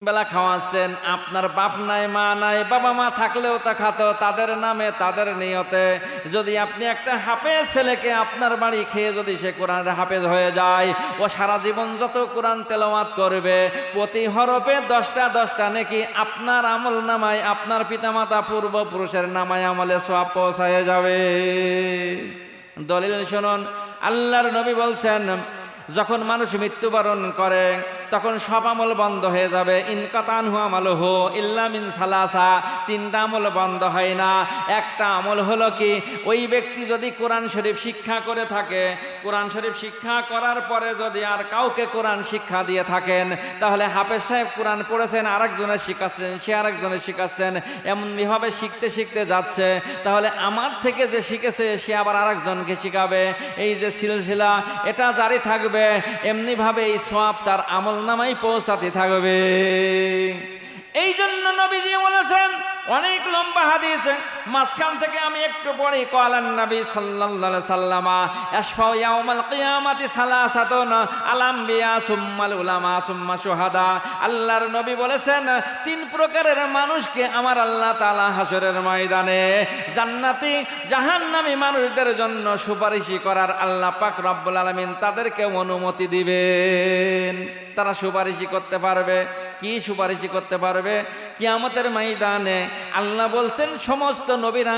বেলা খাওয়াচ্ছেন, আপনার বাপ নাই মা নাই, বাবা মা থাকলেও তা খাতো, তাদের নামে তাদের নিয়তে যদি আপনি একটা হাফেজ ছেলেকে আপনার বাড়ি খেয়ে যদি সে কোরআনের হাফেজ হয়ে যায়, ও সারা জীবন যত কোরআন তেলাওয়াত করবে প্রতি হরফে 10টা নেকি আপনার আমল নামায়, আপনার পিতামাতা পূর্বপুরুষের নামায় আমলে সওয়াব পৌঁছায় যাবে। দলিল শুনুন, আল্লাহর নবী বলছেন যখন মানুষ মৃত্যুবরণ করে তখন সব আমল বন্ধ হয়ে যাবে। ইনকাতান হুয়া আমলহ ইল্লা মিন সালাসা, 3টা আমল বন্ধ হয় না। একটা আমল হলো কি, ওই ব্যক্তি যদি কোরআন শরীফ শিক্ষা করে থাকে, কোরআন শরীফ শিক্ষা করার পরে যদি আর কাউকে কোরআন শিক্ষা দিয়ে থাকেন, তাহলে হাফেজ সাহেব কোরআন পড়েছেন, আরেকজনের শিখাচ্ছেন, সে আরেকজনের শিখাচ্ছেন, এমনভাবে শিখতে শিখতে যাচ্ছে, তাহলে আমার থেকে যে শিখেছে সে আবার আরেকজনকে শিখাবে। এই যে সিলসিলা এটা জারি থাকবে, এমনিভাবে এই সওয়াব তার আমল নামাই পৌঁছাতে থাকবে। এই জন্য নবীজি বলেছেন, অনেক লম্বা হাদিস, মাঝখান থেকে আমি একটু পড়ি। ক্বালান নবী সাল্লাল্লাহু আলাইহি সাল্লামা আশফাউ ইয়াউমাল কিয়ামাতি সালাসাতুন আল আমবিয়া সুম্মাল উলামা সুম্মা শুহাদা। আল্লাহর নবী বলেছেন 3 প্রকারের মানুষকে আমার আল্লাহ তাআলা হাসরের ময়দানে জান্নাতি জাহান্নামী মানুষদের জন্য সুপারিশ করার আল্লাহ পাক রব্বুল আলামিন তাদেরকে অনুমতি দিবেন। তারা সুপারিশ করতে পারবে। কি সুপারিশ করতে পারবে? কিয়ামতের ময়দানে আল্লাহ বলছেন সমস্ত নবীরা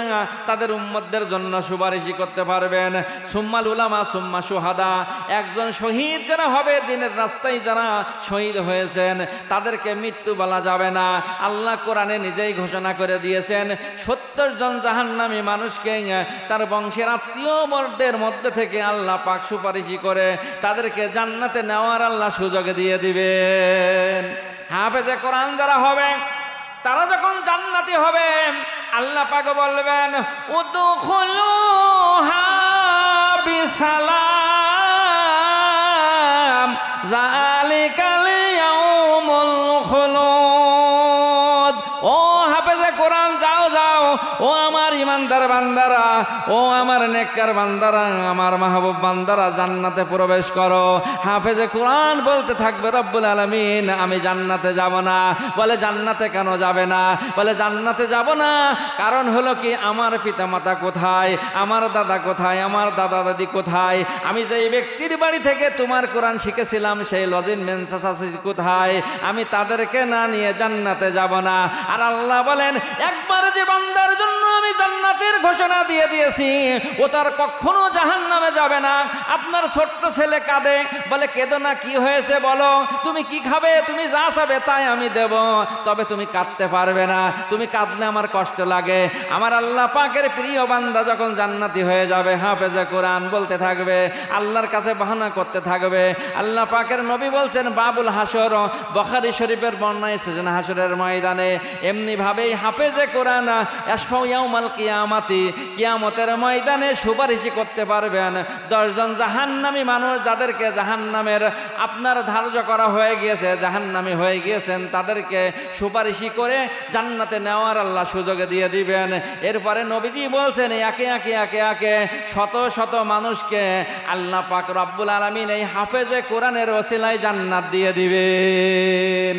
তাদের উম্মতদের জন্য সুপারিশ করতে পারবেন। সুম্মাল উলামা সুম্মা শুহাদা, একজন শহীদ যারা হবে, দিনের রাস্তায় যারা শহীদ হয়েছেন তাদেরকে মৃত্যু বলা যাবে না। আল্লাহ কোরআনে নিজেই ঘোষণা করে দিয়েছেন 70 জন জাহান্নামী মানুষকে তার বংশের আত্মীয়দের মধ্যে থেকে আল্লাহ পাক সুপারিশ করে তাদেরকে জান্নাতে নেওয়ার আল্লাহ সুযোগ দিয়ে দিবেন। হাফেজে কোরআন যারা হবে তারা যখন জান্নাতি হবে, আল্লাহ পাক বলবেন উদখুলুহা বিসালাম যালিকাল ইয়াউমুল খুলুদ। ও হাফেজে কোরআন যাও যাও, ও আমার ইমানদার বান্দারা, ও আমার নেককার বান্দারা, আমার মাহবুব বান্দারা, জান্নাতে প্রবেশ করো। হাফেজে কোরআন বলতে থাকবে রব্বুল আলামিন আমি জান্নাতে যাব না। বলে জান্নাতে কেন যাবে না? বলে জান্নাতে যাব না কারণ হলো কি, আমার পিতামাতা কোথায়, আমার দাদা কোথায়, আমার দাদা দাদি কোথায়, আমি যেই ব্যক্তির বাড়ি থেকে তোমার কোরআন শিখেছিলাম সেই লজিন মেনসাসি কোথায়, আমি তাদেরকে না নিয়ে জান্নাতে যাব না। আর আল্লাহ বলেন একবার যে বান্দার জন্য আমি জান্নাতের ঘোষণা দিয়ে দিয়েছি, ও তার কখনো জাহান্নামে যাবে না। আপনার ছোট্ট ছেলে কাঁদে, বলে কেঁদো না, কি হয়েছে বলো, তুমি কি খাবে, তুমি যা চাবে তাই আমি দেব, তবে তুমি কাঁদতে পারবে না, তুমি কাঁদলে আমার কষ্ট লাগে। আমার আল্লাহ পাকের প্রিয় বান্দা যখন জান্নাতি হয়ে যাবে, হাফেজে কোরআন বলতে থাকবে, আল্লাহর কাছে বাহানা করতে থাকবে। আল্লাহ পাকের নবী বলছেন বাবুল হাসর, বুখারী শরীফের বর্ণনা এসেছেন হাসরের ময়দানে এমনি ভাবেই হাফেজে কোরআন আশফাউ ইয়াউমাল কিয়ামাতি, কিয়ামতের ময়দানে সুপারিশ করতে পারবেন 10 জন জাহান্নামী মানুষ, যাদেরকে জাহান্নামের আপনার ধার্য করা হয়ে গিয়েছে, জাহান্নামী হয়ে গিয়েছেন, তাদেরকে সুপারিশ করে জান্নাতে নেওয়ার আল্লাহ সুযোগ দিয়ে দিবেন। এরপরে নবীজি বলছেন একে একে একে একে শত শত মানুষকে আল্লাহ পাক রব্বুল আলামিন এই হাফেজে কোরআনের ওসিলায় জান্নাত দিয়ে দিবেন।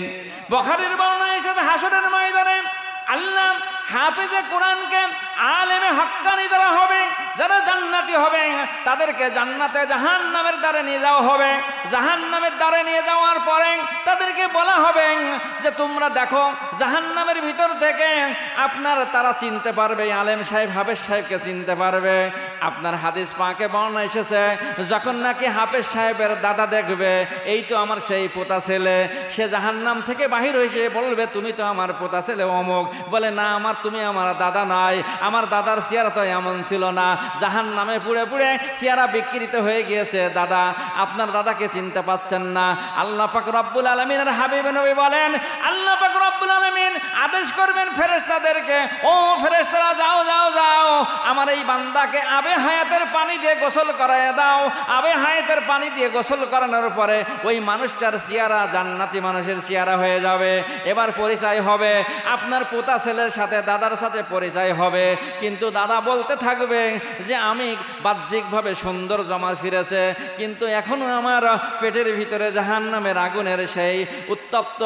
বুখারীর বর্ণনায় এসেছে হাসরের ময়দানে আল্লাহ হাফেজে কোরআনকে আলেমে হক্কানি যারা হবে, যারা জান্নাতি হবে, তাদেরকে জান্নাতে জাহান্নামের দ্বারে নিয়ে যাওয়া হবে। জাহান্নামের দ্বারে নিয়ে যাওয়ার পরে তাদেরকে বলা হবে যে তোমরা দেখো জাহান্নামের ভিতর থেকে আপনার তারা চিনতে পারবে, আলেম সাহেব হাফেজ সাহেবকে চিনতে পারবে। আপনার হাদিস পাকে বর্ণনা এসেছে যখন নাকি হাফেজ সাহেবের দাদা দেখবে এই তো আমার সেই পোতা ছেলে, সে জাহান্নাম থেকে বাহির হয়েছে বলবে তুমি তো আমার পোতা ছেলে অমুক। বলে না, তুমি আমার দাদা নাই, আমার দাদার চেহারা তো এমন ছিল না, জাহান্নামে পুড়ে পুড়ে চেহারা বিকৃত হয়ে গিয়েছে, দাদা আপনার দাদাকে চিনতে পাচ্ছেন না। আল্লাহ পাক রব্বুল আলামিনের হাবিব নবী বলেন আল্লাহ পাক রব্বুল আলামিন আদেশ করবেন ফেরেশতাদেরকে, ও ফেরেশতারা যাও যাও যাও, আমার এই বান্দাকে আবে হায়াতের পানি দিয়ে গোসল করায় দাও। আবে হায়াতের পানি দিয়ে গোসল করানোর পরে ওই মানুষটার চেহারা জান্নাতি মানুষের চেহারা হয়ে যাবে। এবার পরিচয় হবে, আপনার পোতা ছেলের সাথে দাদার সাথে পরিচয় হবে, কিন্তু দাদা বলতে থাকবে যে আমি বাহ্যিকভাবে সুন্দর জমা ফিরেছে, কিন্তু এখনো আমার পেটের ভিতরে জাহান্নামের আগুনের সেই উত্তপ্ত,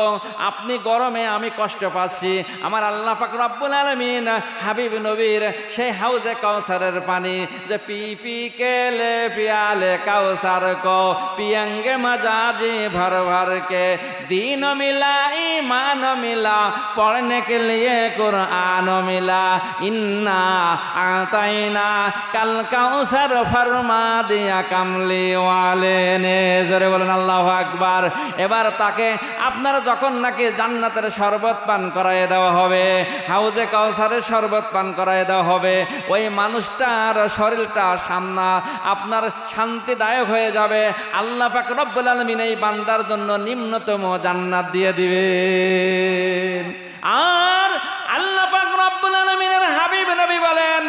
আপনি গরমে, আমি কষ্ট পাচ্ছি। আমার আল্লাহ পাক রব্বুল আলামিন হাবিব নবীর সেই হাউজে কাউসারের পানি যে পি পি के ले पियाले काउसार को पियंगे मजाजी भर भर के, दीन मिला ईमान मिला पढ़ने के लिए कुरान मिला, इन्ना आतैना कल काउसार फरमा दिया कमली वाले ने। জোরে বলেন আল্লাহু আকবার। এবার তাকে আপনারা যখন নাকি জান্নাতের শরবত পান করায় দেওয়া হবে, হাউজে কাউসারের শরবত পান করায় দেওয়া হবে, ওই মানুষটার শরীরটা সামনা আপনার শান্তিদায়ক হয়ে যাবে। আল্লাহ পাক রব্বুল আলামিন এই বান্দার জন্য নিম্নতম জান্নাত দিয়ে দিবেন। আর আল্লাহ পাক রব্বুল আলামিনের হাবিব নবী বলেন,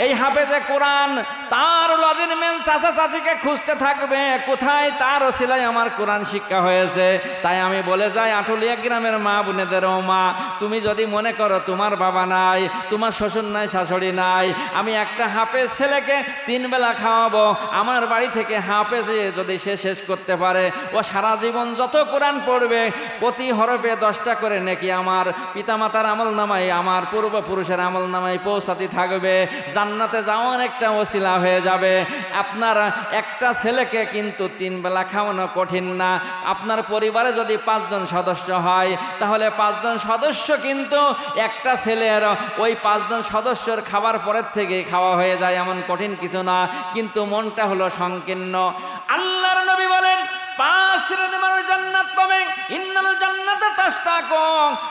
এই হাফেজে কোরআন তার লজিন মেন চাচা চাচিকে খুঁজতে থাকবে, কোথায় তার ওসিলায় আমার কোরআন শিক্ষা হয়েছে। তাই আমি বলে যাই আটুলিয়া গ্রামের মা বোনেদেরও মা, তুমি যদি মনে করো তোমার বাবা নাই, তোমার শ্বশুর নাই, শাশুড়ি নাই, আমি একটা হাফেজ ছেলেকে 3 বেলা খাওয়াবো, আমার বাড়ি থেকে হাফেজে যদি সে শেষ করতে পারে, ও সারা জীবন যত কোরআন পড়বে প্রতি হরফে 10টা করে নেকি আমার পিতামাতার আমল নামায়, আমার পূর্বপুরুষের আমল নামায় পৌঁছাতে থাকবে, জান্নাতে যাওয়ার একটা ওসিলা হয়ে যাবে। আপনার একটা ছেলেকে কিন্তু 3 বেলা খাওয়ানো কঠিন না। আপনার পরিবারে যদি 5 জন সদস্য হয়, তাহলে 5 জন সদস্য কিন্তু একটা ছেলের ওই 5 জন সদস্যর খাবার পরের থেকে খাওয়া হয়ে যায়, এমন কঠিন কিছু না, কিন্তু মনটা হলো সংকীর্ণ। আল্লাহর নবী বলেন 5 শ্রেণীর মানুষ জান্নাত পাবে। ইন্নাল জান্নাতা তাশতাকু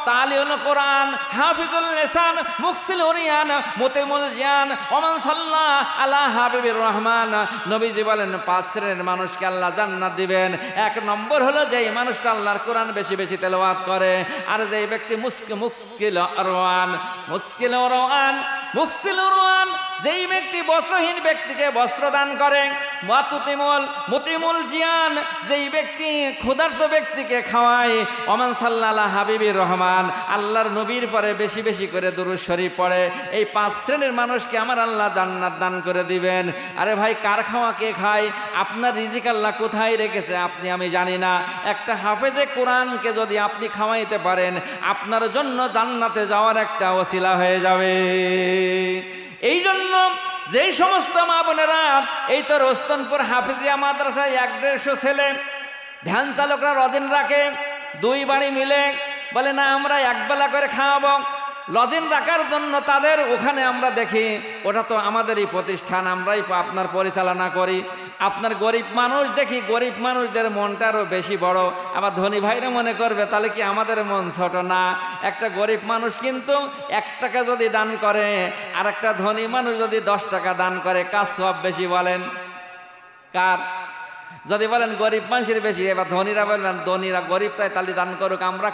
তালিউল কোরআন, হাফিজুল লিসান, মুকসিল উরিয়ান, মুতিমুল জিয়ান, ওমান সাল্লা আলা হাবিবির রহমান। নবীজি বলেন 5 শ্রেণীর মানুষকে আল্লাহ জান্নাত দিবেন। 1 নম্বর হলো যেই মানুষটা আল্লাহর কোরআন বেশি বেশি তেলাওয়াত করে, আর যেই ব্যক্তি মুকসিল উরওয়ান, যেই ব্যক্তি বস্ত্রহীন ব্যক্তিকে বস্ত্র দান করে, মুতিমুল জিয়ান, যেই ব্যক্তি ক্ষুধার্ত ব্যক্তিকে খাওয়ায়, ওমান সাল্লাল্লাহু হাবিবির রহমান, আল্লাহর নবীর পরে বেশি বেশি করে দুরূদ শরীফ পড়ে, এই 5 শ্রেণীর মানুষকে আমার আল্লাহ জান্নাত দান করে দিবেন। আরে ভাই, কার খাওয়া কে খায়? আপনার রিজিক আল্লাহ কোথায় রেখেছে আপনি আমি জানি না। একটা হাফেজে কোরআনকে যদি আপনি খাওয়াইতে পারেন, আপনার জন্য জান্নাতে যাওয়ার একটা ওসিলা হয়ে যাবে। এই জন্য যেই সমস্ত মা বোনেরা এই তো রোস্তনপুর হাফিজিয়া মাদ্রাসায় 1-150 ছেলে ভ্যান চালকরা লজিন রাখে, 2 বাড়ি মিলে বলে না আমরা 1 বেলা করে খাওয়াবো, লজিন রাখার জন্য তাদের ওখানে আমরা দেখি ওটা তো আমাদেরই প্রতিষ্ঠান, আমরাই আপনার পরিচালনা করি। আপনার গরিব মানুষ দেখি, গরিব মানুষদের মনটা আরও বেশি বড়। আবার ধনী ভাইরা মনে করবে তাহলে কি আমাদের মন ছোট না? একটা গরিব মানুষ কিন্তু 1 টাকা যদি দান করে, আর একটা ধনী মানুষ যদি 10 টাকা দান করে, কার সওয়াব বেশি বলেন? কার? যদি বলেন গরিব মানুষের বেশি, এবার ধনীরা বলবেন ধনীরা গরিব তাই তাহলে দান করুক, আমরা